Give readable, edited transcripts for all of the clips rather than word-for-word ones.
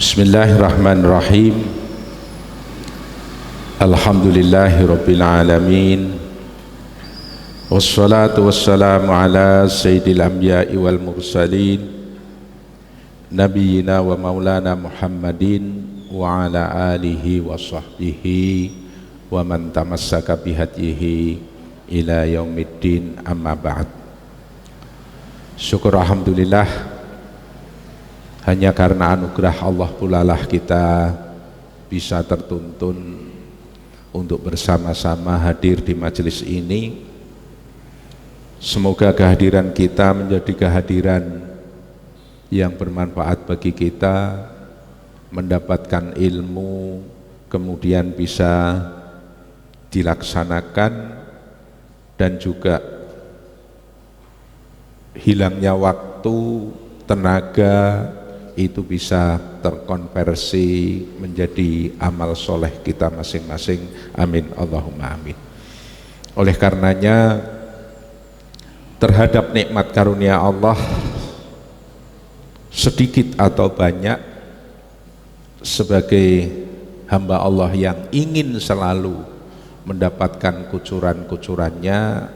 Bismillahirrahmanirrahim. Alhamdulillahirabbil alamin. Wassalatu wassalamu ala sayyidil anbiya'i wal mursalin nabiyyina wa maulana Muhammadin wa ala alihi wa sahbihi wa man tamassaka bihadihi ila yaumiddin, amma ba'd. Syukur alhamdulillah, hanya karena anugerah Allah pulalah kita bisa tertuntun untuk bersama-sama hadir di majelis ini. Semoga kehadiran kita menjadi kehadiran yang bermanfaat bagi kita, mendapatkan ilmu, kemudian bisa dilaksanakan, dan juga hilangnya waktu, tenaga itu bisa terkonversi menjadi amal soleh kita masing-masing. Amin Allahumma amin. Oleh karenanya, terhadap nikmat karunia Allah sedikit atau banyak, sebagai hamba Allah yang ingin selalu mendapatkan kucuran-kucurannya,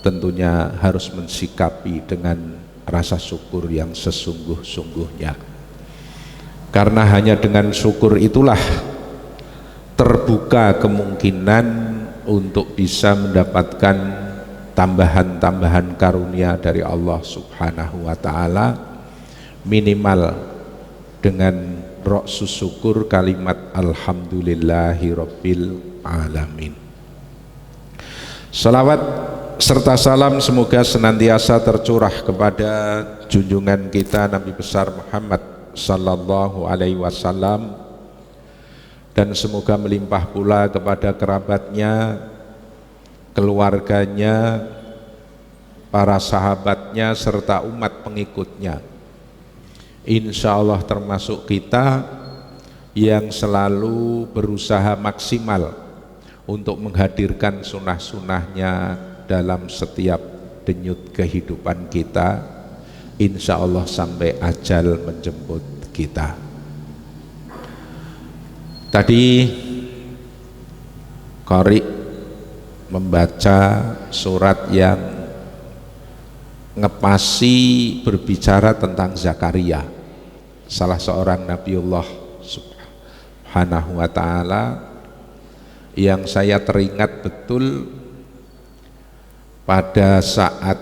tentunya harus mensikapi dengan rasa syukur yang sesungguh-sungguhnya. Karena hanya dengan syukur itulah terbuka kemungkinan untuk bisa mendapatkan tambahan-tambahan karunia dari Allah Subhanahu wa ta'ala, minimal dengan ra'sus syukur kalimat alhamdulillahi rabbil alamin. Salawat serta salam semoga senantiasa tercurah kepada junjungan kita Nabi besar Muhammad sallallahu alaihi wasallam, dan semoga melimpah pula kepada kerabatnya, keluarganya, para sahabatnya, serta umat pengikutnya. Insya Allah termasuk kita yang selalu berusaha maksimal untuk menghadirkan sunnah-sunnahnya dalam setiap denyut kehidupan kita, insya Allah sampai ajal menjemput kita. Tadi Qari membaca surat yang ngepasi berbicara tentang Zakaria, salah seorang Nabiullah Subhanahu wa ta'ala, yang saya teringat betul pada saat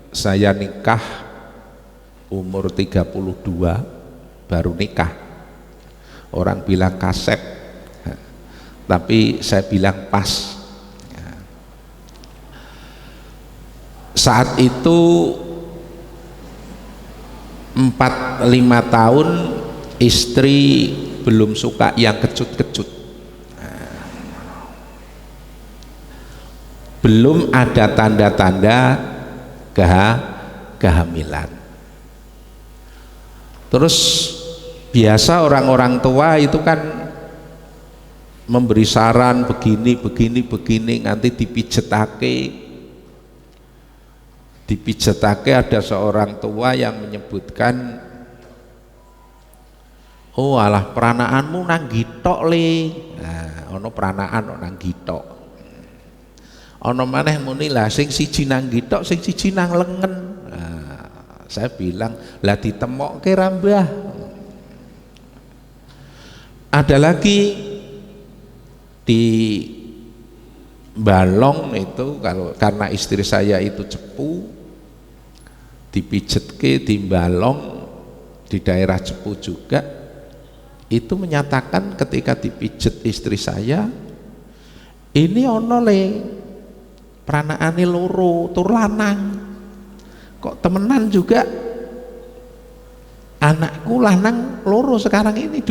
saya nikah umur 32, baru nikah. Orang bilang kasep, tapi saya bilang pas. Saat itu 4-5 tahun istri belum suka yang kecut-kecut. Belum ada tanda-tanda kehamilan. Terus biasa orang-orang tua itu kan memberi saran begini, nanti dipijetake. Ada seorang tua yang menyebutkan, oh alah peranaanmu nang gitok le. Nah, ono peranaan nang gitok. Ono maneh muni lah sing siji nang gitok, sing siji nang lengen. Nah, saya bilang, lah ditemokke ra Mbah. Ada lagi di Balong itu, kalau karena istri saya itu cepu, dipijetke di Balong di daerah Cepu juga, itu menyatakan ketika dipijet istri saya, ini ono le peranaane loro tur lanang, kok temenan juga anakku lanang loro sekarang ini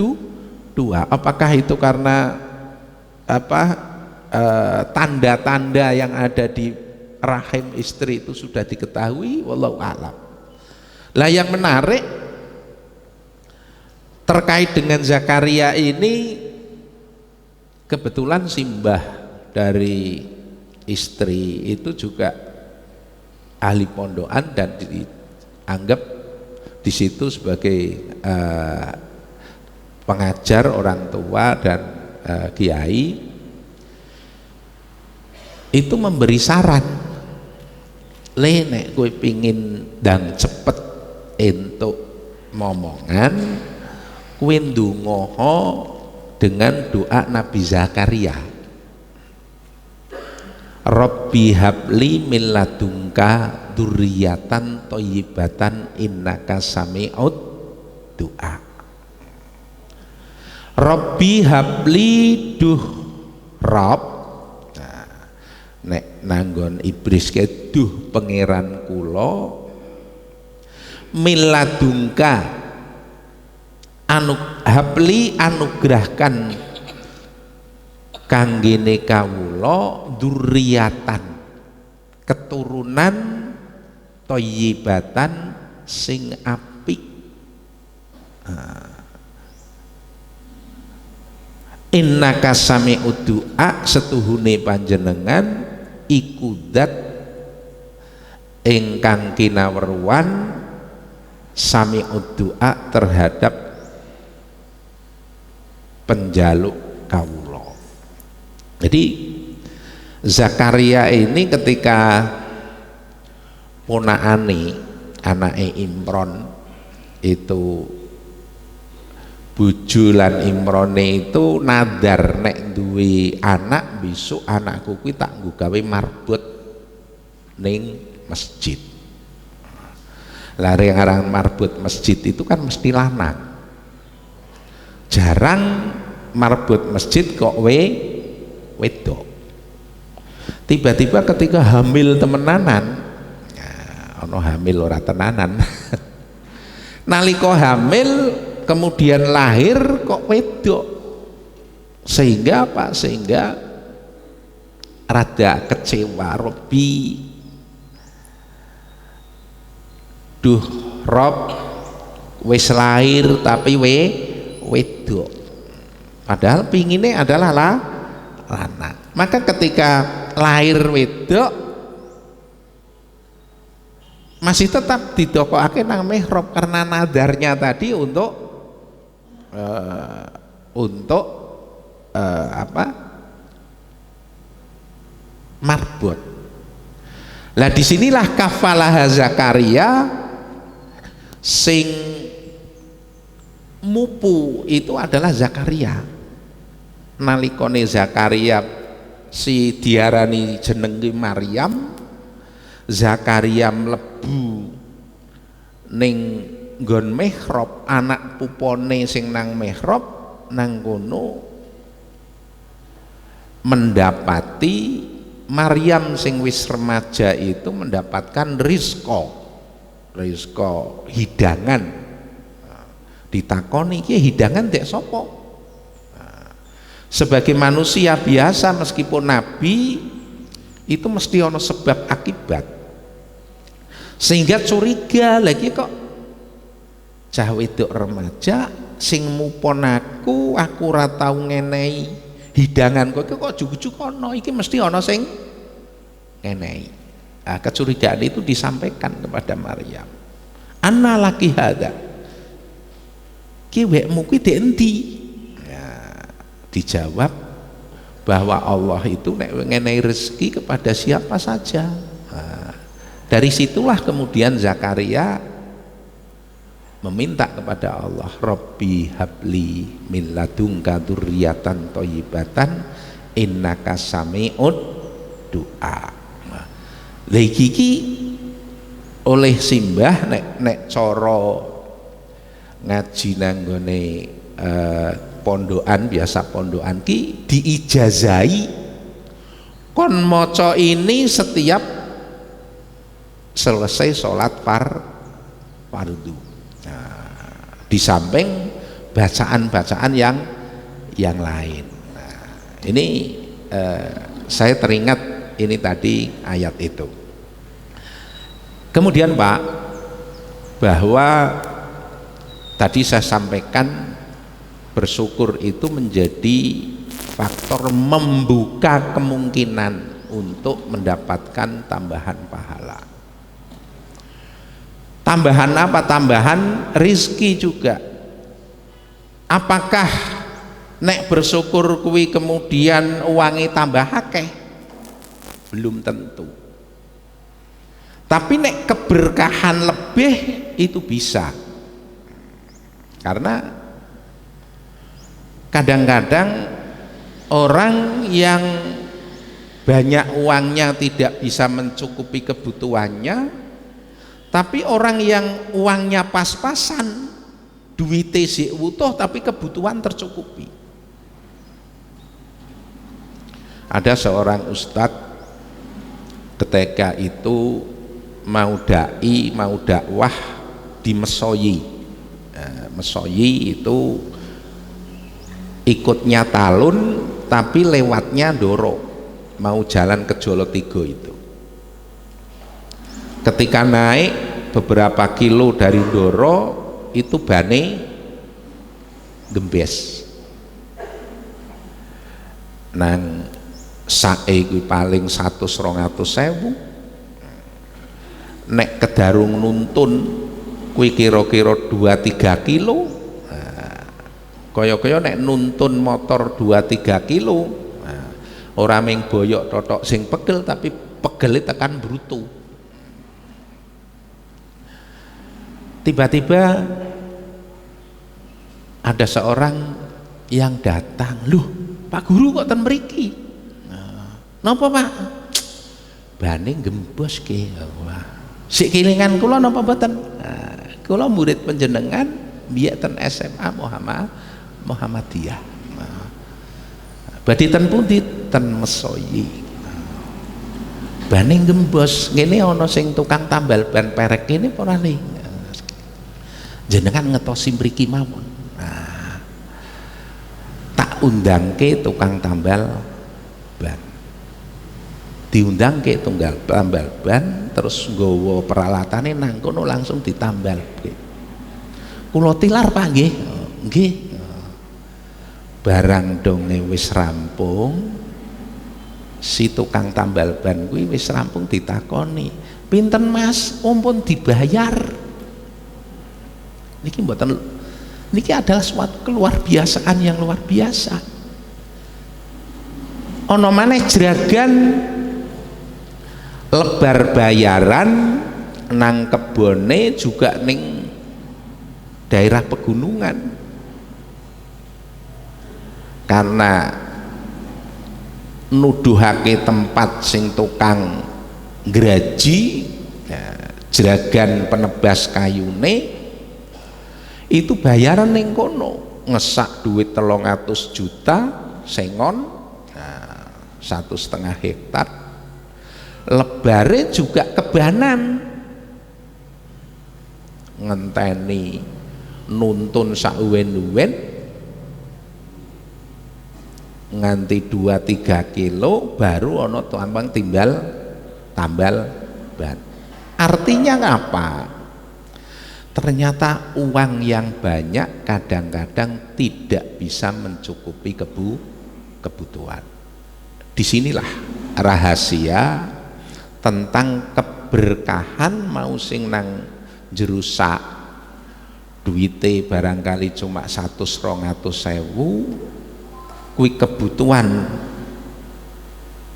dua. Apakah itu karena tanda-tanda yang ada di rahim istri itu sudah diketahui? Wallahu a'lam. Lah yang menarik terkait dengan Zakaria ini, kebetulan simbah dari istri itu juga ahli pondokan dan dianggap di situ sebagai pengajar, orang tua dan kiai itu memberi saran, le nek kowe pingin ndang cepet entuk momongan, kowe ndonga dengan doa Nabi Zakaria, Rabbi habli min ladunka dzurriyyatan thayyibatan innaka sami'ud du'a. Rabbi habli duh Rob, nah, nek nanggon iblis ke duh pangeran kula, min ladunka habli anugerahkan kanggene kawula dzurriyyatan keturunan thayyibatan sing apik. Innaka sami'ud du'a, setuhune panjenengan iku zat ingkang kinawerwan sami'ud du'a terhadap penjaluk kawula. Jadi Zakaria ini ketika ponakane anake Imron itu bojo lan Imrone itu nadar nek duwe anak besok anakku kuwi tak nggo gawe marbot ning masjid. Lare ngarang marbot masjid itu kan mesti lanang. Jarang marbot masjid kok wedok. Tiba-tiba ketika hamil temenanan, ono hamil ora tenanan. Nalika hamil kemudian lahir kok wedok, sehingga apa? Sehingga rada kecewa. Robi duh Rob wis lahir tapi wedok, padahal pinginnya adalah lanang. Maka ketika lahir wedok masih tetap didokokake nang mihrab karena nadarnya tadi untuk marbot. Lah disinilah kafalah Zakaria sing mupu itu adalah Zakaria. Nalikone Zakaria si diarani jenenge Maryam, Zakaria mlebu ning nggon mihrab, anak pupone sing nang mihrab nang kono mendapati Maryam sing wis remaja itu mendapatkan rizqa hidangan. Ditakoni iki hidangan dek sapa? Sebagai manusia biasa meskipun nabi itu mesti ono sebab akibat, sehingga curiga lagi kok cah wedok remaja sing mupon aku ora tau ngenehi hidangan kok jujuk ono iki mesti ono sing ngenehi. Nah, kecurigaan itu disampaikan kepada Maryam, anna laki hada, ki wekmu kuwi dek endi? Dijawab bahwa Allah itu nek ngenehi rezeki kepada siapa saja. Nah, dari situlah kemudian Zakaria meminta kepada Allah, Rabbi habli min ladunka dzurriyyatan thayyibatan innaka sami'ud du'a. Nah, lha iki oleh simbah nek cara ngaji nang gone pondokan, biasa pondokan ki diijazahi kon maca ini setiap selesai sholat fardu. Nah, di samping bacaan-bacaan yang lain. Nah, ini saya teringat ini tadi ayat itu. Kemudian Pak, bahwa tadi saya sampaikan bersyukur itu menjadi faktor membuka kemungkinan untuk mendapatkan tambahan pahala. Tambahan apa? Tambahan rizki juga. Apakah nek bersyukur kuwi kemudian uangnya tambah akeh? Belum tentu. Tapi nek keberkahan lebih itu bisa. Karena kadang-kadang orang yang banyak uangnya tidak bisa mencukupi kebutuhannya, tapi orang yang uangnya pas-pasan, duitnya sik utuh tapi kebutuhan tercukupi. Ada seorang ustadz ketika itu mau dai, mau dakwah di Mesoyi. Mesoyi itu ikutnya Talun tapi lewatnya Ndoro, mau jalan ke Jolotigo itu. Ketika naik beberapa kilo dari Ndoro itu bane gembes. Nang sae kuwi paling 100-200.000. Nek kedarung nuntun kuwi kira-kira 2-3 kilo. Kaya-kaya nek nuntun motor 2-3 kilo, ora ming boyok totok sing pegel tapi pegele tekan brutu. Tiba-tiba ada seorang yang datang, "Loh, Pak Guru kok ten mriki?" "Napa, Pak?" "Bane gembos ki." "Wah, sik kelingan kula napa mboten?" "Kula murid panjenengan biyen ten SMA Muhammadiyah." "Badhe ten pundi?" "Ten Mesoyi." "Bane gembos ngene ana sing tukang tambal ban perek kene apa ora le?" "Jenengan ngetosi mriki mawon." Tak undangke tukang tambal ban. Diundangke tunggal tambal ban terus nggawa peralatane nang kono langsung ditambal. "Kula tilar, Pak." "Nggih." "Nggih." Barang donge wis rampung, si tukang tambal ban kuwi wis rampung ditakoni, "Pinten Mas?" "Ampun dibayar." Niki mboten, niki adalah suatu keluarbiasaan yang luar biasa. Ono maneh jeragan lebar bayaran nang kebone juga ning daerah pegunungan. Karena nuduhake tempat sing tukang graji, jeragan penebas kayune itu bayaran ning kono, ngesak duit 300 juta sengon, 1,5 hektar. Lebare juga kebanan, ngenteni nuntun sauwen-uwen nganti 2-3 kilo baru ono tambang tambal ban. Artinya apa? Ternyata uang yang banyak kadang-kadang tidak bisa mencukupi kebutuhan. Disinilah rahasia tentang keberkahan mau sing nang jerusak duite barangkali cuma 100-200.000, kuwi kebutuhan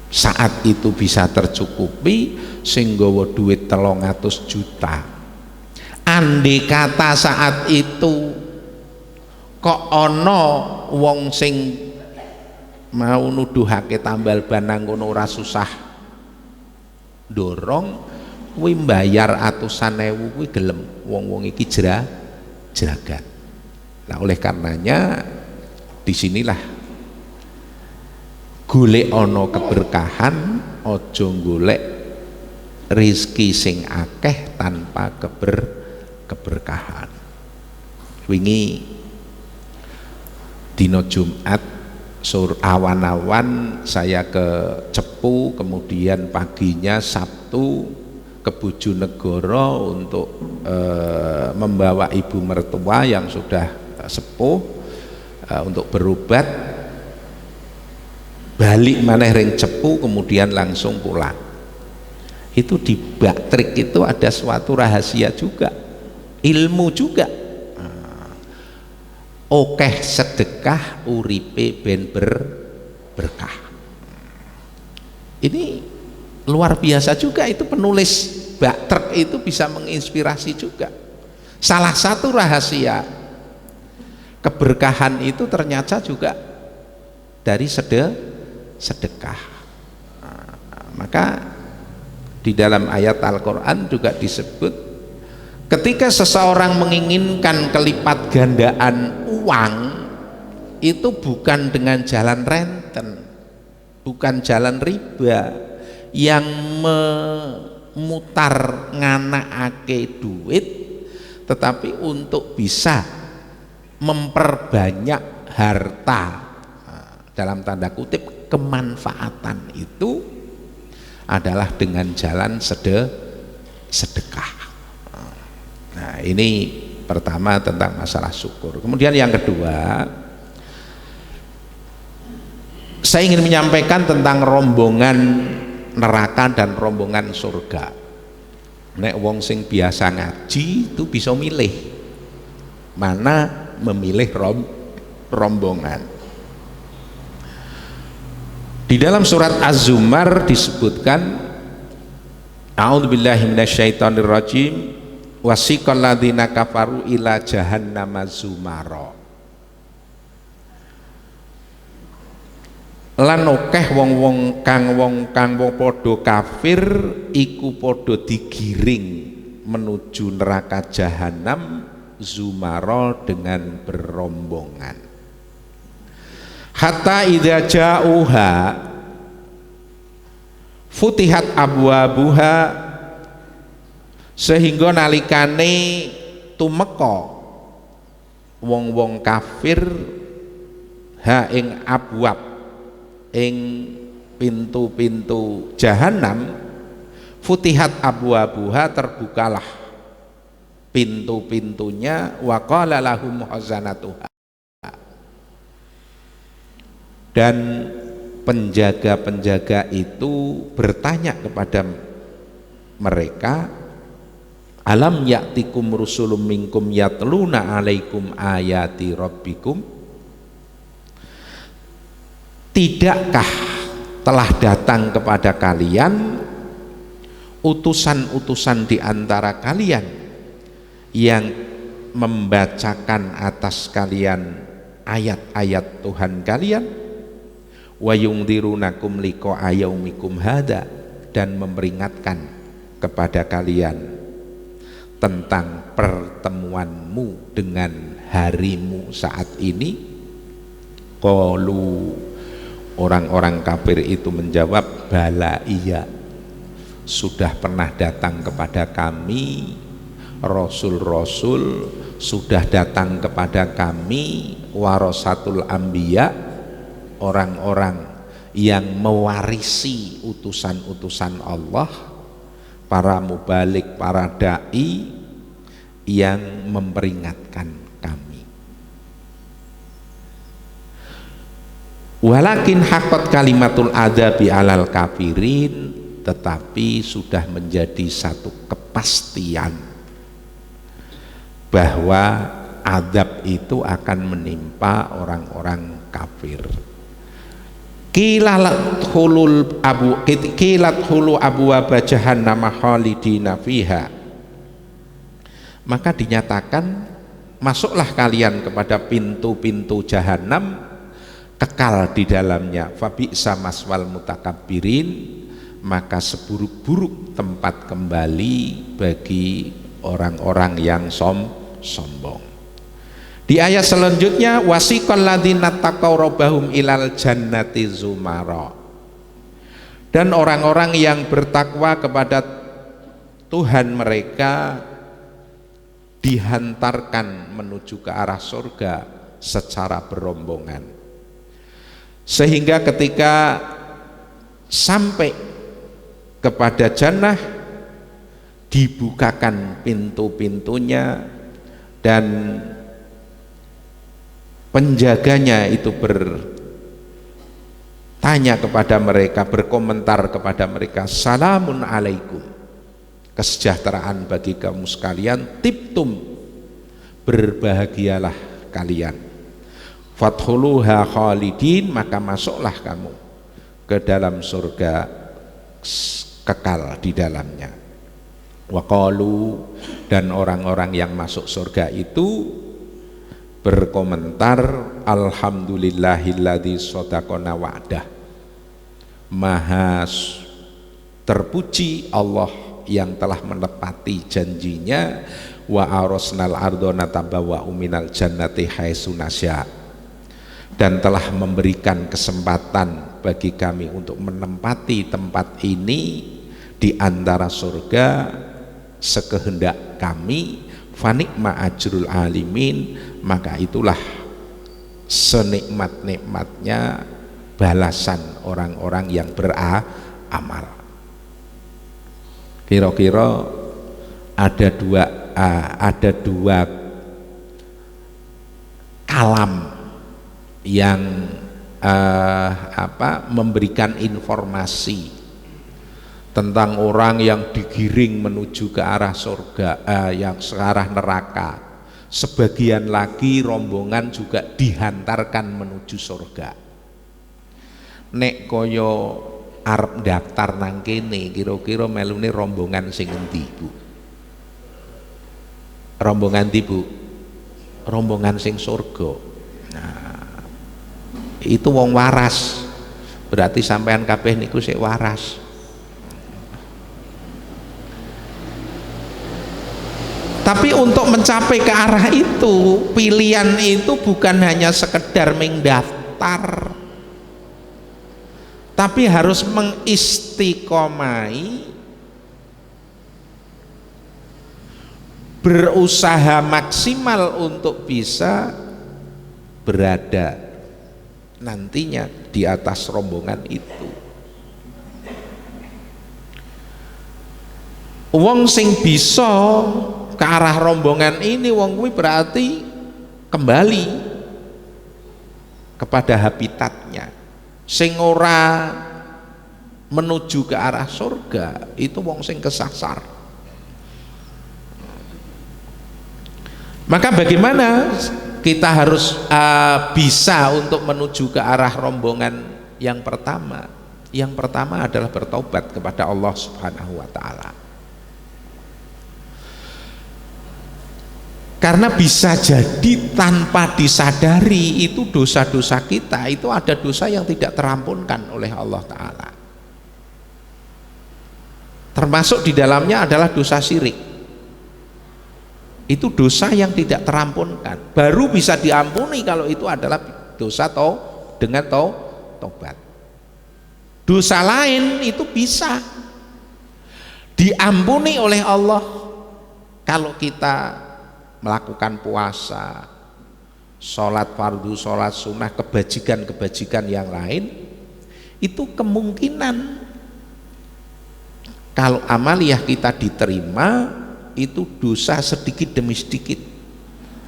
saat itu bisa tercukupi sing nggawa duit 300 juta. Andai kata saat itu kok ono wong sing mau nuduhake tambal ban nang kono ora susah dorong, kuwi mbayar atusan ewu kuwi gelem wong-wong iki jeragan. Nah, oleh karenanya disinilah golek ono keberkahan, ojo golek rizki sing akeh tanpa keberkahan. Wingi dino Jumat awan-awan saya ke Cepu, kemudian paginya Sabtu ke Bojonegoro untuk membawa ibu mertua yang sudah sepuh untuk berobat. Balik maneh ring Cepu, kemudian langsung pulang. Itu di Baktrik itu ada suatu rahasia juga, ilmu juga. okeh sedekah uripe ben berkah. Ini luar biasa juga, itu penulis bak truk itu bisa menginspirasi juga. Salah satu rahasia keberkahan itu ternyata juga dari sedekah. Maka di dalam ayat Al-Quran juga disebut, ketika seseorang menginginkan kelipat gandaan uang, itu bukan dengan jalan renten, bukan jalan riba yang memutar nganakake duit, tetapi untuk bisa memperbanyak harta, dalam tanda kutip kemanfaatan itu adalah dengan jalan sedekah. Nah, ini pertama tentang masalah syukur. Kemudian yang kedua, saya ingin menyampaikan tentang rombongan neraka dan rombongan surga. Nek wong sing biasa ngaji itu bisa milih mana memilih rombongan. Di dalam surat Az-Zumar disebutkan, a'udzubillahi minasyaitonirrajim, wasiqal ladzina kafaru ila jahannama zumara. Lan akeh wong kang padha kafir iku padha digiring menuju neraka jahanam zumara dengan berombongan. Hatta idza ja'uha futihat abwabuha, sehingga nalikane tumeka wong-wong kafir ha ing abwab, ing pintu-pintu jahanam, futihat abwabuha, terbukalah pintu-pintunya, wa qala lahum khazanatuha, dan penjaga-penjaga itu bertanya kepada mereka, alam ya'tikum rusulun minkum yatluna alaikum ayati rabbikum, tidakkah telah datang kepada kalian utusan-utusan di antara kalian yang membacakan atas kalian ayat-ayat Tuhan kalian, wa yungdirunakum liqa'a yaumikum hada, dan memperingatkan kepada kalian tentang pertemuanmu dengan harimu saat ini. Qalu, orang-orang kafir itu menjawab, bala, iya, sudah pernah datang kepada kami rasul-rasul, sudah datang kepada kami warasatul anbiya, orang-orang yang mewarisi utusan-utusan Allah, para mubalik, para dai yang memperingatkan kami. Walakin haqqat kalimatul adzabi alal kafirin, tetapi sudah menjadi satu kepastian bahwa azab itu akan menimpa orang-orang kafir. Kilat hulu abwaaba jahannam khalidina fiha, maka dinyatakan masuklah kalian kepada pintu-pintu jahanam, kekal di dalamnya. Fabi'sa maswal mutakabbirin, maka seburuk-buruk tempat kembali bagi orang-orang yang sombong. Di ayat selanjutnya, wasiqal ladzina taqaw rabbahum ilal jannati zumara, dan orang-orang yang bertakwa kepada Tuhan mereka dihantarkan menuju ke arah surga secara berombongan, sehingga ketika sampai kepada jannah dibukakan pintu-pintunya, dan penjaganya itu bertanya kepada mereka, berkomentar kepada mereka, salamun alaikum, kesejahteraan bagi kamu sekalian, tibtum, berbahagialah kalian. fadkhuluha khalidin, maka masuklah kamu ke dalam surga kekal di dalamnya. Wa qalu, dan orang-orang yang masuk surga itu berkomentar, alhamdulillahilladzi shadaqana wa'dah, maha terpuji Allah yang telah menepati janjinya, wa arosnal ardona tabawwa'u minal jannati haitsu nasya, dan telah memberikan kesempatan bagi kami untuk menempati tempat ini di antara surga sekehendak kami, fanikma ajrul alimin, maka itulah senikmat-nikmatnya balasan orang-orang yang beramal. Kira-kira ada dua kalam yang memberikan informasi tentang orang yang digiring menuju ke arah surga, yang ke arah neraka. Sebagian lagi rombongan juga dihantarkan menuju surga. Nek koyo arep daftar nang kene, kira-kira melune rombongan sing endi, Bu? Rombongan ndi, Bu? Rombongan sing surga. Nah, itu wong waras. Berarti sampean kabeh niku sik waras. Tapi untuk mencapai ke arah itu, pilihan itu bukan hanya sekedar mendaftar, tapi harus mengistiqomai, berusaha maksimal untuk bisa berada nantinya di atas rombongan itu. Wong sing bisa ke arah rombongan ini, wong kuwi berarti kembali kepada habitatnya. Sing ora menuju ke arah surga itu wong sing kesasar. Maka bagaimana kita harus bisa untuk menuju ke arah rombongan yang pertama? Yang pertama adalah bertobat kepada Allah Subhanahu wa taala. Karena bisa jadi tanpa disadari itu dosa-dosa kita itu ada dosa yang tidak terampunkan oleh Allah Ta'ala. Termasuk di dalamnya adalah dosa syirik. Itu dosa yang tidak terampunkan. Baru bisa diampuni kalau itu adalah dosa dengan tobat. Dosa lain itu bisa diampuni oleh Allah kalau kita melakukan puasa, sholat fardu, sholat sunnah, kebajikan-kebajikan yang lain, itu kemungkinan kalau amaliyah kita diterima, itu dosa sedikit demi sedikit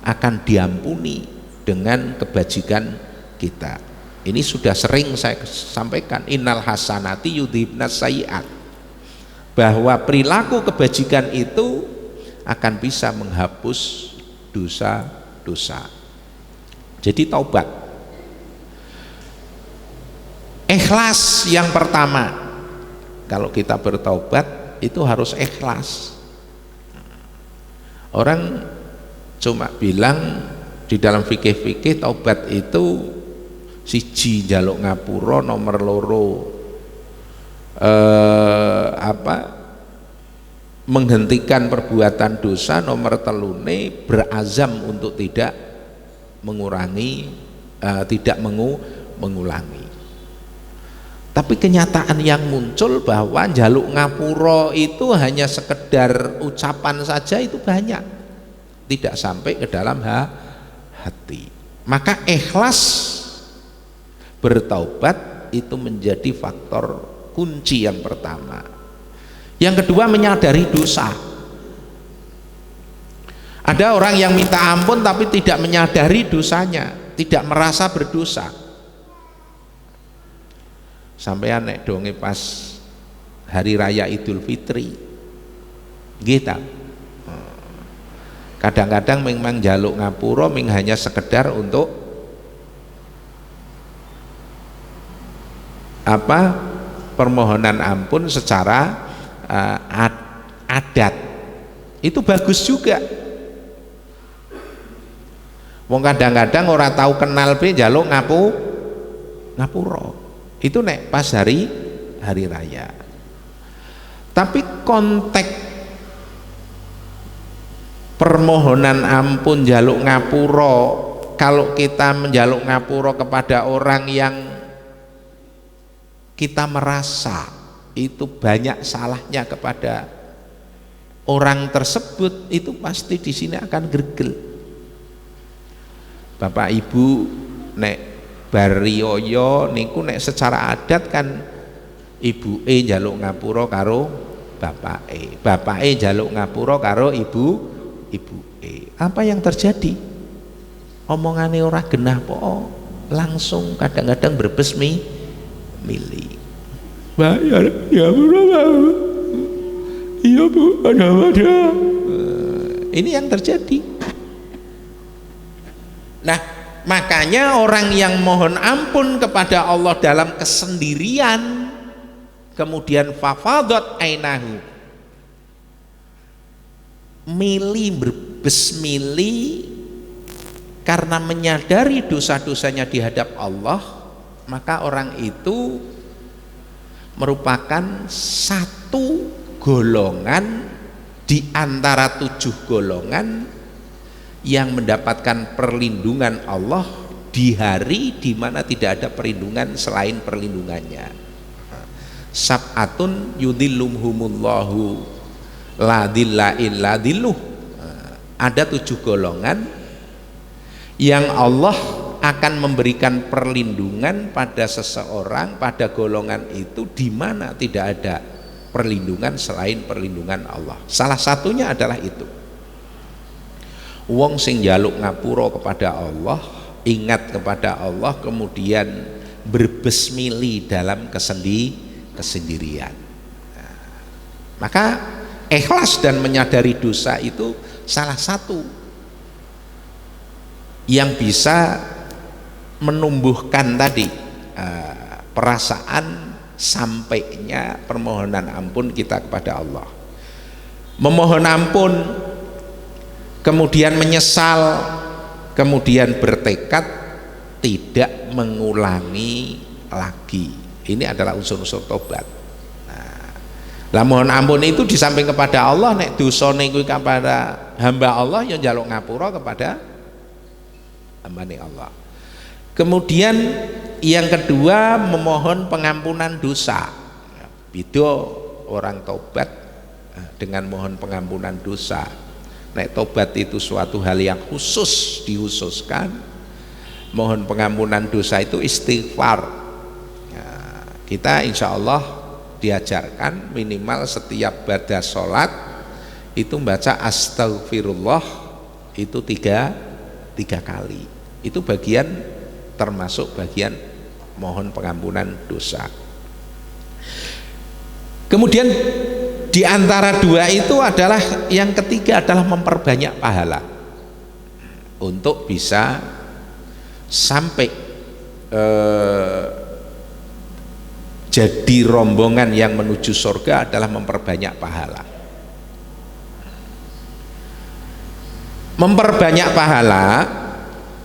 akan diampuni dengan kebajikan kita. Ini sudah sering saya sampaikan, innal hasanati yudhibnas sayyi'at, bahwa perilaku kebajikan itu akan bisa menghapus dosa-dosa. Jadi taubat, ikhlas yang pertama. Kalau kita bertaubat itu harus ikhlas. Orang cuma bilang di dalam fikih-fikih taubat itu siji njaluk ngapura, nomor loro menghentikan perbuatan dosa, nomor telune berazam untuk tidak mengurangi, tidak mengulangi. Tapi kenyataan yang muncul bahwa njaluk ngapura itu hanya sekedar ucapan saja, itu banyak, tidak sampai ke dalam hati. Maka ikhlas bertaubat itu menjadi faktor kunci yang pertama. Yang kedua, menyadari dosa. Ada orang yang minta ampun tapi tidak menyadari dosanya, tidak merasa berdosa. Sampai nek donge pas hari raya Idul Fitri, gitu. Kadang-kadang memang jaluk ngapura hanya sekedar untuk permohonan ampun secara adat. Itu bagus juga. Wong kadang-kadang ora tahu kenal be njaluk ngapura. Itu nek pas hari raya. Tapi konteks permohonan ampun njaluk ngapura, kalau kita menjaluk ngapura kepada orang yang kita merasa itu banyak salahnya kepada orang tersebut, itu pasti di sini akan gregel. Bapak Ibu nek bariyoyo niku nek secara adat kan ibuke njaluk ngapura karo bapake njaluk ngapura karo ibuke. Apa yang terjadi? Omongane ora genah po, langsung kadang-kadang berbes mili. Mbak ya Bu, iya Bu, ada. Ini yang terjadi. Nah, makanya orang yang mohon ampun kepada Allah dalam kesendirian, kemudian fafadat ainahu, berbes mili karena menyadari dosa-dosanya di hadap Allah, maka orang itu merupakan satu golongan di antara 7 golongan yang mendapatkan perlindungan Allah di hari di mana tidak ada perlindungan selain perlindungannya. Sab'atun yudhillumhumullahu la dhilla illa dhilluh. Ada 7 golongan yang Allah akan memberikan perlindungan pada seseorang, pada golongan itu di mana tidak ada perlindungan selain perlindungan Allah. Salah satunya adalah itu. Wong sing njaluk ngapura kepada Allah, ingat kepada Allah, kemudian berbesmili dalam kesendirian. Nah, maka ikhlas dan menyadari dosa itu salah satu yang bisa menumbuhkan tadi perasaan sampainya permohonan ampun kita kepada Allah. Memohon ampun, kemudian menyesal, kemudian bertekad tidak mengulangi lagi. Ini adalah unsur-unsur tobat. Lah mohon ampun itu di samping kepada Allah, nek dosane kuwi kepada hamba Allah, yang njaluk ngapura kepada hambane Allah. Kemudian yang kedua, memohon pengampunan dosa. Beda orang tobat dengan mohon pengampunan dosa. Nek tobat itu suatu hal yang khusus, dihususkan. Mohon pengampunan dosa itu istighfar. Kita insya Allah diajarkan minimal setiap badas sholat itu membaca astagfirullah itu tiga kali. Itu bagian, termasuk bagian mohon pengampunan dosa. Kemudian di antara 2 itu adalah yang ketiga adalah memperbanyak pahala untuk bisa sampai jadi rombongan yang menuju surga adalah memperbanyak pahala. Memperbanyak pahala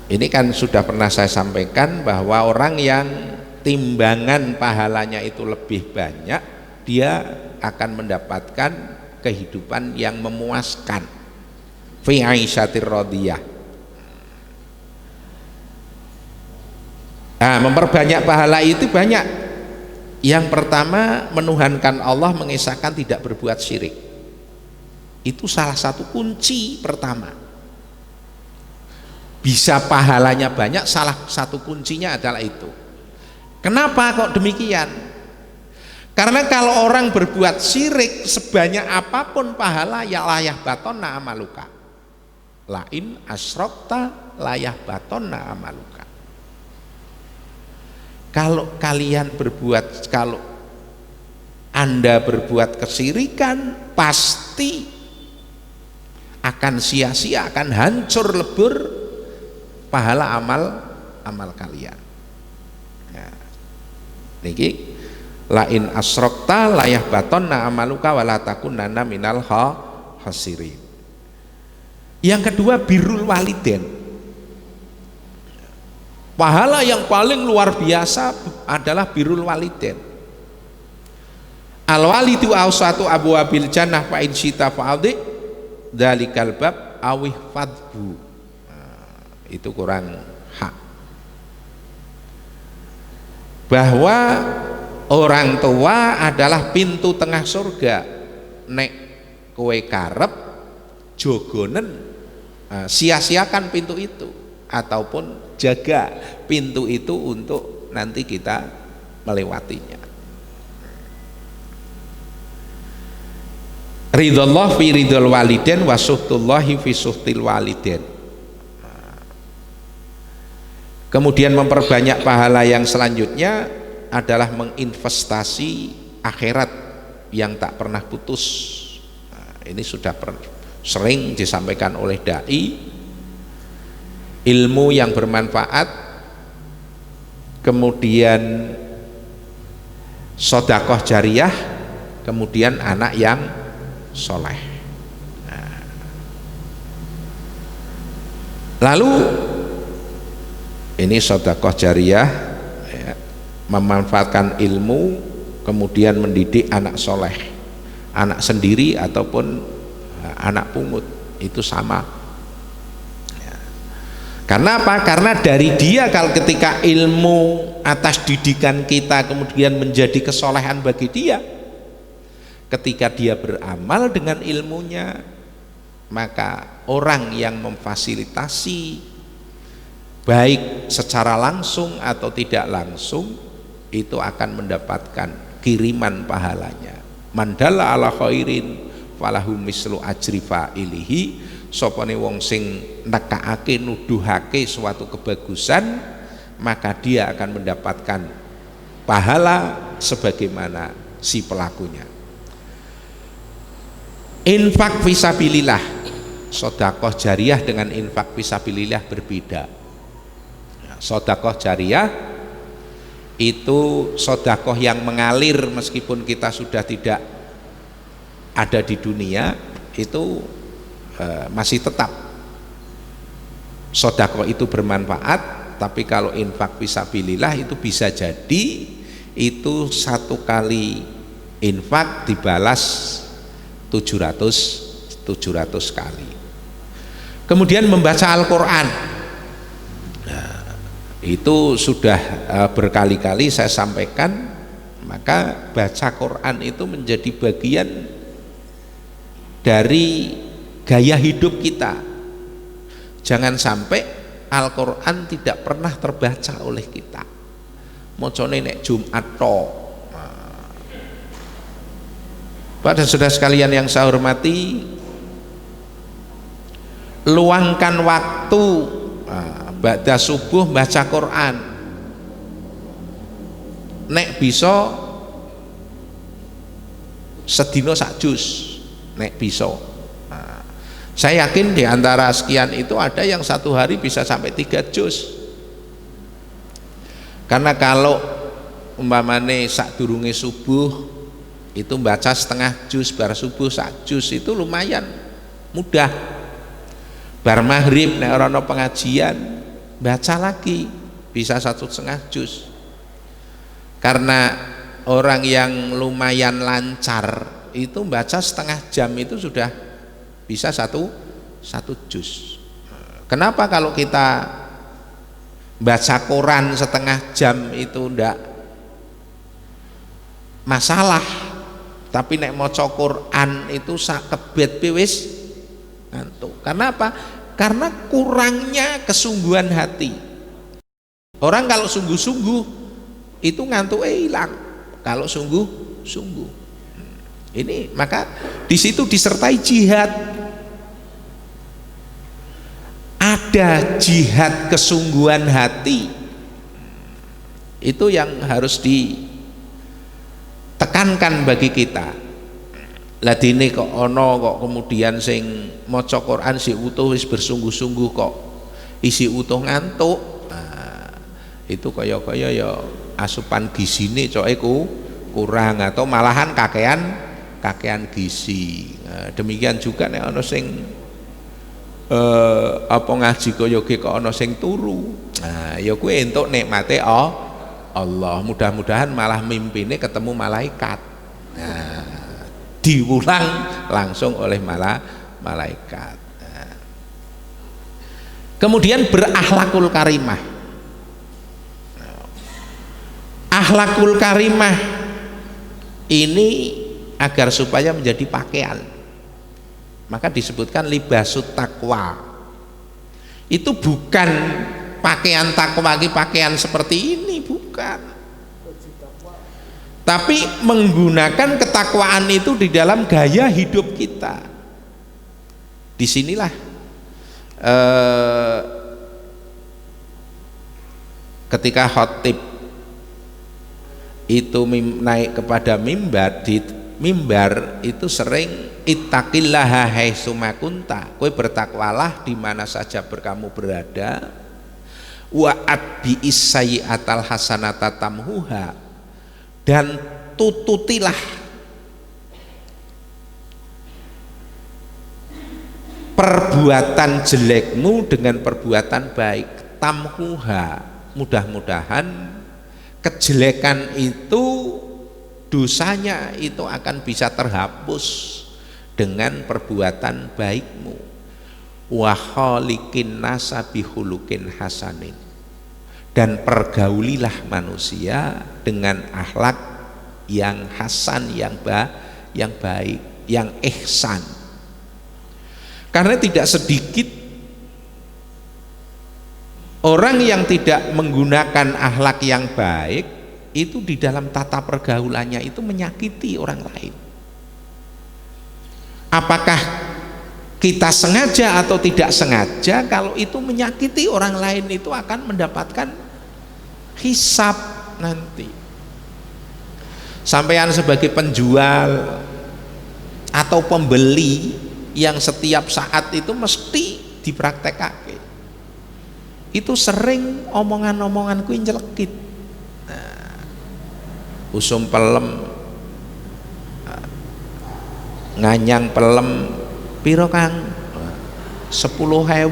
ini kan sudah pernah saya sampaikan bahwa orang yang timbangan pahalanya itu lebih banyak, dia akan mendapatkan kehidupan yang memuaskan, fi aisyatir radiyah. Nah, memperbanyak pahala itu banyak. Yang pertama, menuhankan Allah, mengesahkan tidak berbuat syirik. Itu salah satu kunci pertama. Bisa pahalanya banyak, salah satu kuncinya adalah itu. Kenapa kok demikian? Karena kalau orang berbuat syirik, sebanyak apapun pahala, ya layah batonna amaluka. Lain asrokta layah batonna amaluka. Kalau Anda berbuat kesyirikan, pasti akan sia-sia, akan hancur lebur pahala amal kalian. Nah, niki la in asrokta layah batonna amaluka wala takunanna minal khasirin. Yang kedua birrul waliden. Pahala yang paling luar biasa adalah birrul waliden. Al walidu awsatu abwabil jannah fa in syita fa'adhi dzalikal bab awih fadbu. Itu kurang hak. Bahwa orang tua adalah pintu tengah surga. Nek kowe karep jogonen, sia-siakan pintu itu ataupun jaga pintu itu untuk nanti kita melewatinya. Ridallah fi ridal waliden wa suhtullahi fi suhtil waliden. Kemudian memperbanyak pahala yang selanjutnya adalah menginvestasi akhirat yang tak pernah putus. Ini sudah sering disampaikan oleh dai. Ilmu yang bermanfaat, kemudian sodakoh jariyah, kemudian anak yang soleh. Lalu ini sodakoh jariyah, ya, memanfaatkan ilmu kemudian mendidik anak soleh, anak sendiri ataupun anak pungut, itu sama ya. Karena apa? Karena dari dia, kalau ketika ilmu atas didikan kita kemudian menjadi kesolehan bagi dia, ketika dia beramal dengan ilmunya, maka orang yang memfasilitasi baik secara langsung atau tidak langsung itu akan mendapatkan kiriman pahalanya. Mandala ala khairin falahu mislu ajri fa'ilihi. Sopone wong sing nekaake nuduhake suatu kebagusan, maka dia akan mendapatkan pahala sebagaimana si pelakunya. Infak fisabilillah, sedekah jariyah dengan infak fisabilillah berbeda. Sedekah jariyah itu sedekah yang mengalir meskipun kita sudah tidak ada di dunia, itu masih tetap sedekah itu bermanfaat. Tapi kalau infak fisabilillah itu bisa jadi itu satu kali infak dibalas 700 kali. Kemudian membaca Al-Quran, itu sudah berkali-kali saya sampaikan. Maka baca Quran itu menjadi bagian dari gaya hidup kita. Jangan sampai Al-Quran tidak pernah terbaca oleh kita. Mocone nek Jumat tok. Pada saudara sekalian yang saya hormati, luangkan waktu ba'da subuh baca Quran. Nek bisa sedina sak juz, nek bisa. Saya yakin di antara sekian itu ada yang satu hari bisa sampai 3 juz. Karena kalau umpamane sak durunge subuh itu baca setengah juz, bar subuh sak juz, itu lumayan mudah. Bar maghrib nek ora ana pengajian baca lagi bisa 1,5 juz. Karena orang yang lumayan lancar itu baca setengah jam itu sudah bisa satu juz. Kenapa kalau kita baca Quran setengah jam itu ndak masalah, tapi nek maca Quran itu sak kebet wis ngantuk. Karena apa? Karena kurangnya kesungguhan hati. Orang kalau sungguh-sungguh itu ngantuknya hilang. Kalau sungguh-sungguh, ini maka di situ disertai jihad. Ada jihad kesungguhan hati. Itu yang harus ditekankan bagi kita. Ladine kok ono kok kemudian sing maca Quran si utuh wis bersungguh-sungguh kok isi utuh ngantuk. Itu kaya ya asupan gizine coke kurang atau malahan kakean gizi. Demikian juga nek ana sing apa ngaji kaya kok ana sing turu. Ya kuwi entuk nikmate Allah. Mudah-mudahan malah mimpine ketemu malaikat. Diulang langsung oleh malaikat. Kemudian berakhlakul karimah. Akhlakul karimah ini agar supaya menjadi pakaian, maka disebutkan libasut takwa. Itu bukan pakaian takwa, pakaian seperti ini, bukan, tapi menggunakan ketakwaan itu di dalam gaya hidup kita. Disinilah ketika khotib itu naik kepada mimbar, di mimbar itu sering ittaqillaha haitsu ma kunta, kowe bertakwalah di mana saja kamu berada, wa atbi'is sayyi'atal hasanata tamhuha, dan tututilah perbuatan jelekmu dengan perbuatan baik, tamhuha, mudah-mudahan kejelekan itu, dosanya itu akan bisa terhapus dengan perbuatan baikmu. Wa khaliqin nasa bihulukin hasanin, dan pergaulilah manusia dengan akhlak yang hasan, yang baik, yang ihsan. Karena tidak sedikit orang yang tidak menggunakan akhlak yang baik itu di dalam tata pergaulannya itu menyakiti orang lain. Apakah kita sengaja atau tidak sengaja, kalau itu menyakiti orang lain itu akan mendapatkan hisab nanti. Sampean sebagai penjual atau pembeli yang setiap saat itu mesti dipraktekake, itu sering omongan-omongan kuwi nyelekit. Usum pelem, nganyang pelem piro Kang? 10.000.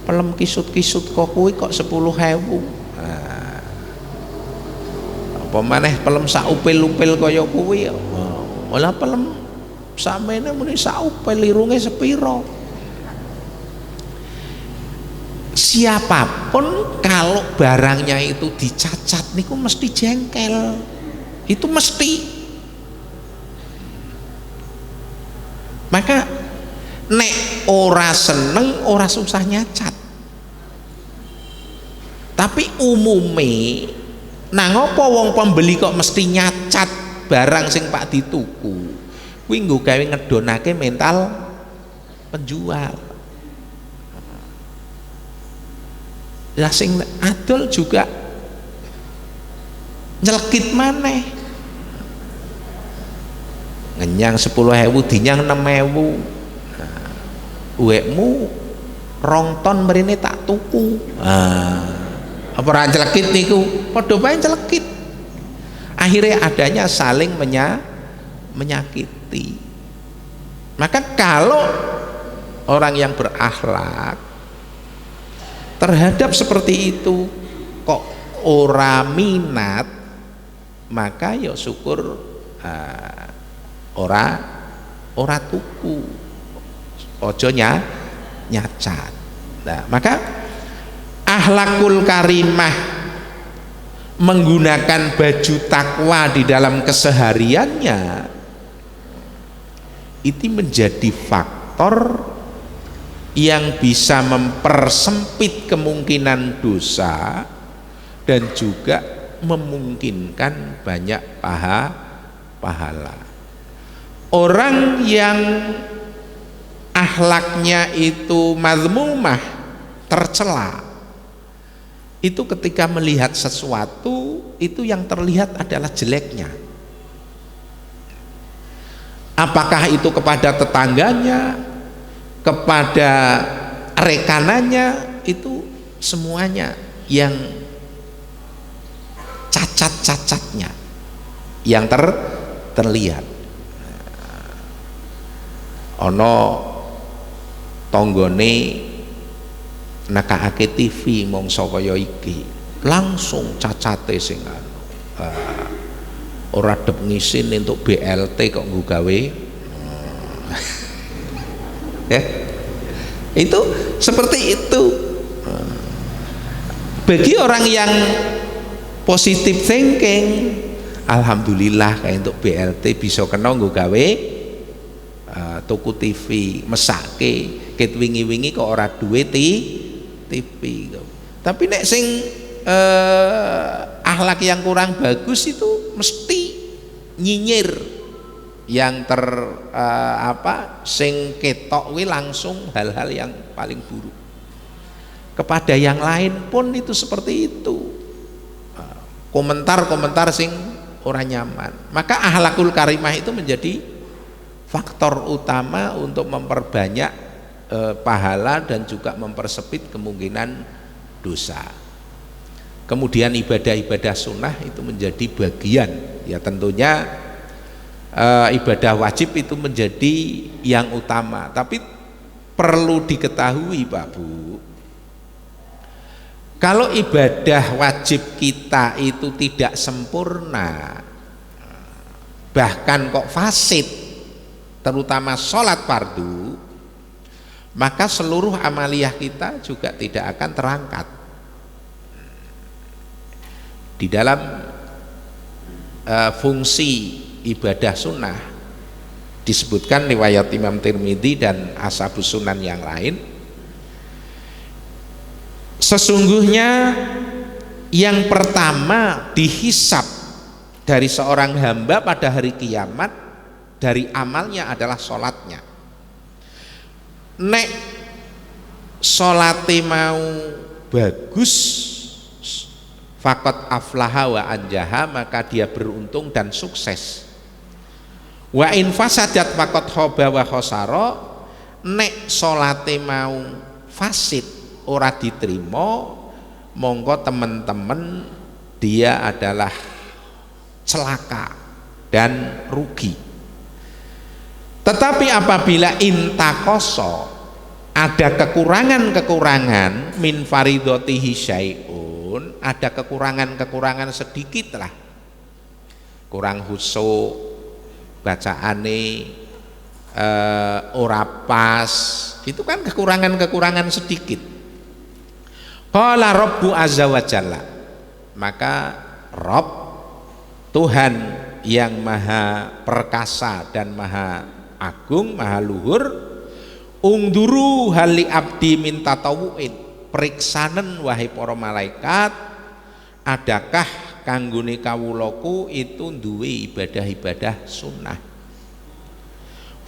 Pelem kisut-kisut kok kuwi kok 10.000. Apa maneh pelem sak upil-upil kaya kuwi? Olah pelem samene muni sak upil, lirunge sepiro? Siapapun kalau barangnya itu dicacat niku mesti jengkel, itu mesti. Maka nek ora seneng ora susah nyacat, tapi umume nang apa wong pembeli kok mesti nyacat barang sing pak dituku, kuwi nggo gawe ngedonake mental penjual. Lah sing adol juga nyelekit maneh, ngenyang 10.000 dinyang 6.000. Uwekmu 2 ton mrene tak tuku. Apa ora nyelekit niku? Padha bae nyelekit. Akhirnya adanya saling menyakiti. Maka kalau orang yang berakhlak terhadap seperti itu kok ora minat, maka ya syukur ora tuku, ojo nyacat. Nah, maka akhlakul karimah, menggunakan baju takwa di dalam kesehariannya, itu menjadi faktor yang bisa mempersempit kemungkinan dosa dan juga memungkinkan banyak pahala. Orang yang akhlaknya itu mazmumah, tercela, itu ketika melihat sesuatu itu yang terlihat adalah jeleknya. Apakah itu kepada tetangganya, kepada rekanannya, itu semuanya yang cacat-cacatnya. yang terlihat. Ono tanggane nekakake TV mongso kaya iki, langsung cacate sing ora dep ngisin untuk BLT kok nggo gawe. Ya. Itu seperti itu. Bagi orang yang positive thinking, alhamdulillah kayak untuk BLT bisa kena nggo gawe tuku TV, mesake ket wingi-wingi kok ora duwe TV. Tapi nek sing akhlak yang kurang bagus itu mesti nyinyir yang sing ketok wi langsung hal-hal yang paling buruk. Kepada yang lain pun itu seperti itu. Komentar-komentar sing ora nyaman. Maka akhlakul karimah itu menjadi faktor utama untuk memperbanyak pahala dan juga mempersempit kemungkinan dosa. Kemudian ibadah-ibadah sunnah itu menjadi bagian, ya tentunya ibadah wajib itu menjadi yang utama. Tapi perlu diketahui Pak Bu, kalau ibadah wajib kita itu tidak sempurna, bahkan kok fasid, terutama sholat fardu, maka seluruh amaliyah kita juga tidak akan terangkat. Di dalam fungsi ibadah sunnah disebutkan riwayat Imam Tirmidzi dan Ashabus Sunan yang lain, sesungguhnya yang pertama dihisab dari seorang hamba pada hari kiamat dari amalnya adalah sholatnya. Nek sholate mau bagus, faqad aflaha wa anjaha, maka dia beruntung dan sukses. Wa in fasadat faqad khaba wa khosara, nek sholate mau fasid, ora diterima, monggo teman-teman dia adalah celaka dan rugi. Tetapi apabila intakoso, ada kekurangan-kekurangan min faridatihi syai'un, ada kekurangan-kekurangan sedikit lah, kurang khusyuk, bacaane ora pas, itu kan kekurangan-kekurangan sedikit. Qala Rabbu azza wa jalla, maka Rabb, Tuhan yang maha perkasa dan maha agung, maha luhur, ungduru hali abdi min tatawuin, periksanen wahai para malaikat, adakah kanggone kawulaku itu duwe ibadah-ibadah sunnah.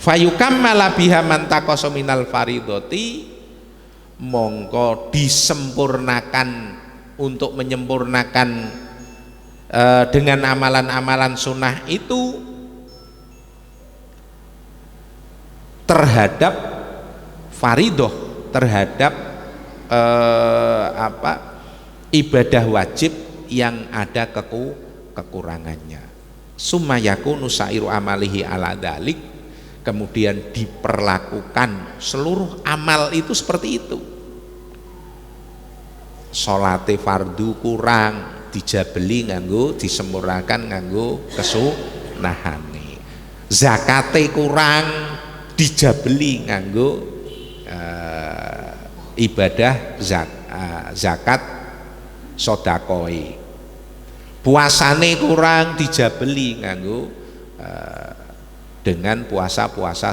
Fayukammala biha man taqasa minal faridati, mongko disempurnakan untuk menyempurnakan dengan amalan-amalan sunnah itu terhadap faridoh, terhadap ibadah wajib yang ada kekurangannya. Summa yakunu sairu amalihi ala dzalik, kemudian diperlakukan seluruh amal itu seperti itu. Sholate fardu kurang, dijabeli nganggo, disempurnakan nganggo kesunahane. Zakate kurang, dijabeli nganggo ibadah zakat sodakoi. Puasane kurang, dijabeli nganggo dengan puasa-puasa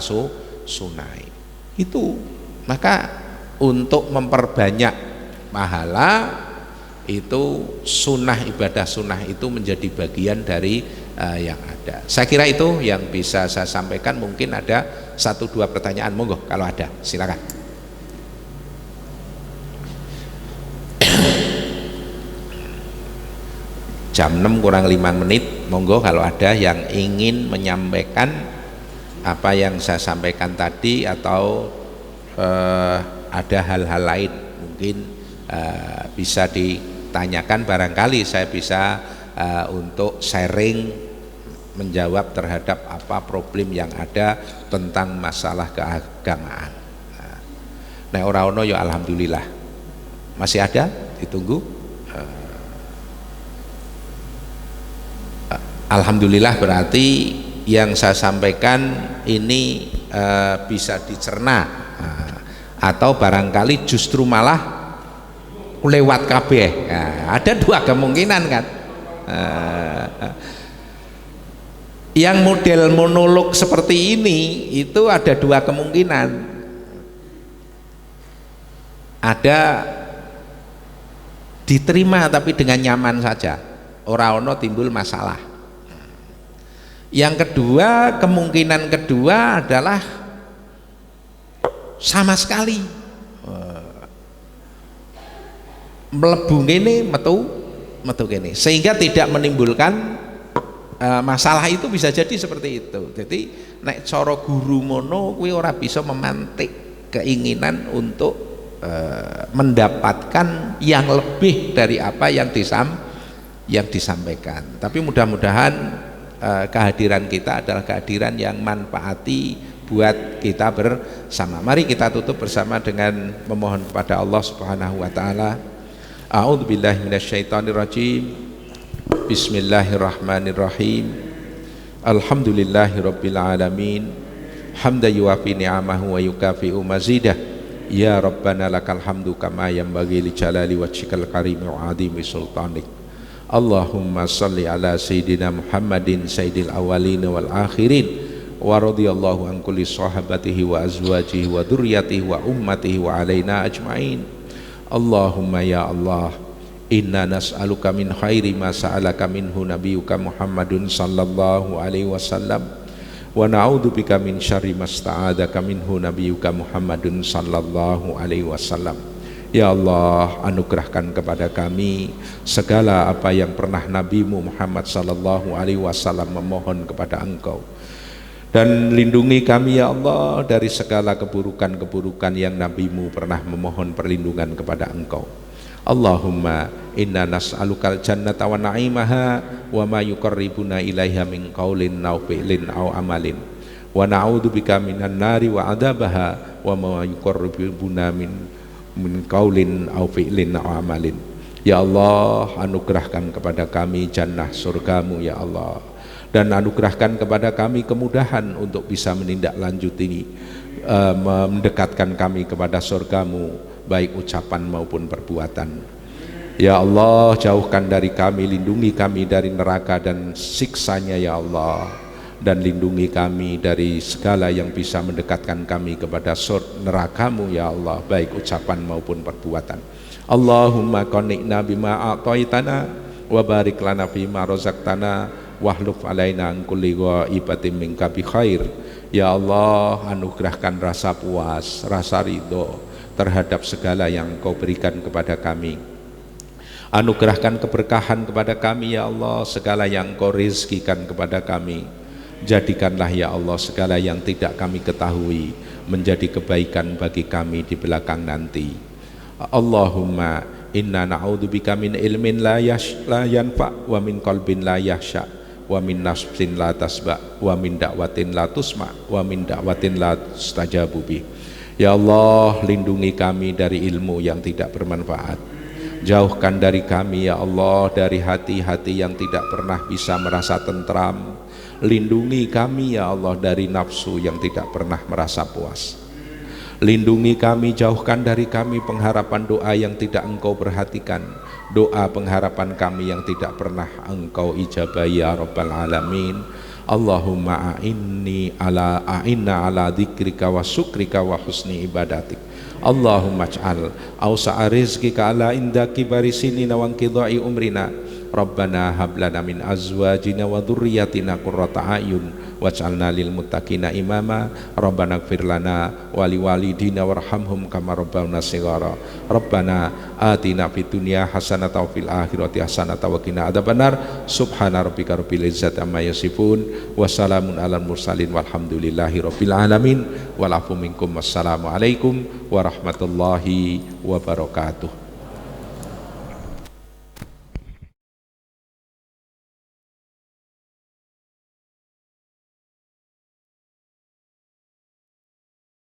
sunai. Itu maka untuk memperbanyak pahala itu sunnah, ibadah sunnah itu menjadi bagian dari yang ada. Saya kira itu yang bisa saya sampaikan. Mungkin ada 1-2 pertanyaan, monggo kalau ada silakan. Jam 6 kurang 5 menit, monggo kalau ada yang ingin menyampaikan apa yang saya sampaikan tadi, atau ada hal-hal lain mungkin bisa ditanyakan, barangkali saya bisa untuk sharing menjawab terhadap apa problem yang ada tentang masalah keagamaan. Nah, ora ono ya alhamdulillah. Masih ada, ditunggu. Alhamdulillah berarti yang saya sampaikan ini bisa dicerna, atau barangkali justru malah lewat kabeh. Ada dua kemungkinan kan. Yang model monolog seperti ini itu ada dua kemungkinan. Ada diterima tapi dengan nyaman saja, ora ono timbul masalah. Yang kedua, kemungkinan kedua adalah sama sekali melebu ngene metu kene, sehingga tidak menimbulkan masalah. Itu bisa jadi seperti itu. Jadi nek cara guru mono kuwi ora bisa memantik keinginan untuk mendapatkan yang lebih dari apa yang disampaikan. Tapi mudah-mudahan kehadiran kita adalah kehadiran yang manfaati buat kita bersama. Mari kita tutup bersama dengan memohon kepada Allah Subhanahu wa taala. A'udzubillahi minasyaitonirrajim. Bismillahirrahmanirrahim. Alhamdulillahirabbil alamin. Hamdan yuwafi ni'amahu wa yukafi'u mazidah. Ya Rabbana lakal hamdu kama yanbaghi li jalali wajhikal karim wa 'azimi sultanik. Allahumma salli ala sayyidina Muhammadin sayyidil awwalin wal akhirin wa radhiyallahu an kulli sahabatihi wa azwajihi wa dzurriyyatihi wa ummatihi wa alaina ajmain. Allahumma ya Allah, inna nas'aluka min khairi ma sa'alaka minhu nabiyyuka Muhammadun sallallahu alaihi wasallam wa na'udzubika min syarri ma sta'adzaka minhu nabiyyuka Muhammadun sallallahu alaihi wasallam. Ya Allah, anugerahkan kepada kami segala apa yang pernah Nabi-Mu Muhammad sallallahu alaihi wasallam memohon kepada Engkau, dan lindungi kami ya Allah dari segala keburukan-keburukan yang Nabi-Mu pernah memohon perlindungan kepada Engkau. Allahumma inna nas'alukal jannata wa na'imaha wa ma yuqarribuna ilaiha min qaulin aw fi'lin aw amalin wa na'udzubika minan nari wa adzabaha wa ma yuqarribuna min qaulin aw fi'lin aw amalin. Ya Allah, anugerahkan kepada kami jannah surgamu ya Allah, dan anugerahkan kepada kami kemudahan untuk bisa menindaklanjuti mendekatkan kami kepada surgamu, baik ucapan maupun perbuatan. Ya Allah, jauhkan dari kami, lindungi kami dari neraka dan siksanya ya Allah, dan lindungi kami dari segala yang bisa mendekatkan kami kepada neraka-Mu ya Allah, baik ucapan maupun perbuatan. Allahumma qani'na bima a'taitana wa barik lana fima razaqtana wahluf alaina an kulli ghaibatin minka bi khair. Ya Allah, anugerahkan rasa puas, rasa ridho terhadap segala yang Engkau berikan kepada kami. Anugerahkan keberkahan kepada kami ya Allah, segala yang Engkau rizkikan kepada kami. Jadikanlah ya Allah segala yang tidak kami ketahui menjadi kebaikan bagi kami di belakang nanti. Allahumma inna na'udzubika min ilmin la yanfa wa min qalbin la yahsha wa min nafsin la tasba wa min da'watin la tusma wa min da'watin la tustajabu bih. Ya Allah, lindungi kami dari ilmu yang tidak bermanfaat. Jauhkan dari kami ya Allah dari hati-hati yang tidak pernah bisa merasa tentram. Lindungi kami ya Allah dari nafsu yang tidak pernah merasa puas. Lindungi kami, jauhkan dari kami pengharapan doa yang tidak Engkau perhatikan, doa pengharapan kami yang tidak pernah Engkau ijabahi ya Rabbal Alamin. Allahumma a'inna ala dzikrika wa syukrika wa husni ibadatik. Allahumma ij'al awsa'a rizqika ala inda kibari sinina wa inqidha'i umrina. Rabbana hab lana min azwajina wa dzurriyyatina qurrata a'yun waj'alna lil muttaqina imama. Rabbana ighfir lana wa liwalidina warhamhum kama rabbawna shighara. Rabbana atina fid dunya hasanatan wa fil akhirati hasanatan wa qina adzabannar. Subhana rabbika rabbil izzati amma yasifun wa salamun alal mursalin walhamdulillahi rabbil alamin. Wal afu minkum. Wassalamu alaikum warahmatullahi wabarakatuh.